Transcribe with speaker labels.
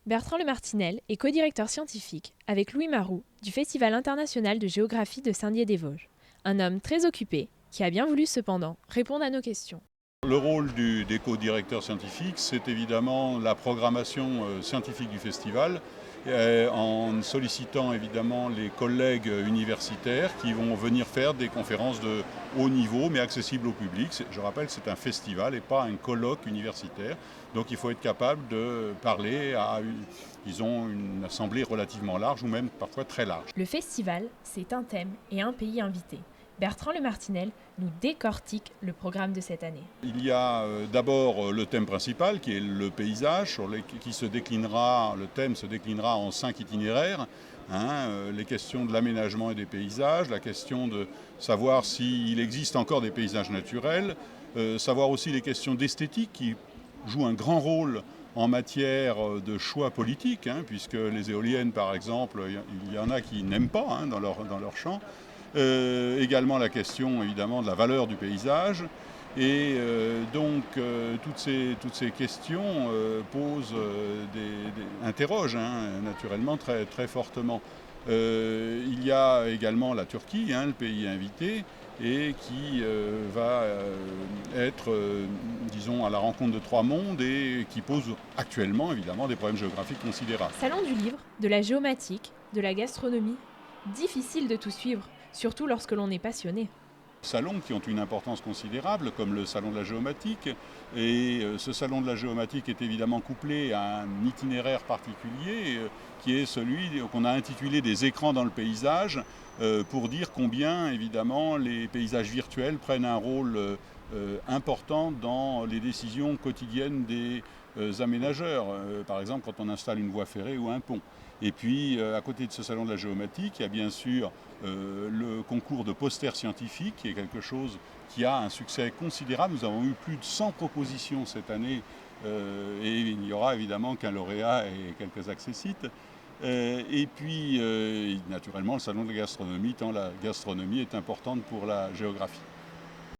Speaker 1: Bertrand Lemartinel est co-directeur scientifique avec Louis Maroux du Festival international de géographie de Saint-Dié-des-Vosges. Un homme très occupé qui a bien voulu cependant répondre à nos questions.
Speaker 2: Le rôle des co-directeurs scientifiques, c'est évidemment la programmation scientifique du festival, en sollicitant évidemment les collègues universitaires qui vont venir faire des conférences de haut niveau, mais accessibles au public. Je rappelle, c'est un festival et pas un colloque universitaire. Donc il faut être capable de parler à une assemblée relativement large ou même parfois très large.
Speaker 1: Le festival, c'est un thème et un pays invité. Bertrand Lemartinel nous décortique le programme de cette année.
Speaker 2: Il y a d'abord le thème principal qui est le paysage, le thème se déclinera en 5 itinéraires. Les questions de l'aménagement et des paysages, la question de savoir s'il existe encore des paysages naturels, savoir aussi les questions d'esthétique qui jouent un grand rôle en matière de choix politiques, puisque les éoliennes par exemple, il y en a qui n'aiment pas dans leur champ. Également la question évidemment de la valeur du paysage. Et toutes ces questions interrogent naturellement très, très fortement. Il y a également la Turquie, le pays invité, et qui va être, disons, à la rencontre de 3 mondes et qui pose actuellement évidemment des problèmes géographiques considérables.
Speaker 1: Salon du livre, de la géomatique, de la gastronomie. Difficile de tout suivre, surtout lorsque l'on est passionné.
Speaker 2: Salons qui ont une importance considérable, comme le salon de la géomatique. Et ce salon de la géomatique est évidemment couplé à un itinéraire particulier qui est celui qu'on a intitulé des écrans dans le paysage, pour dire combien évidemment les paysages virtuels prennent un rôle important dans les décisions quotidiennes des aménageurs. Par exemple quand on installe une voie ferrée ou un pont. Et puis à côté de ce salon de la géomatique, il y a bien sûr le concours de posters scientifiques, qui est quelque chose qui a un succès considérable. Nous avons eu plus de 100 propositions cette année, et il n'y aura évidemment qu'un lauréat et quelques accessites. Et puis naturellement le salon de la gastronomie, tant la gastronomie est importante pour la géographie.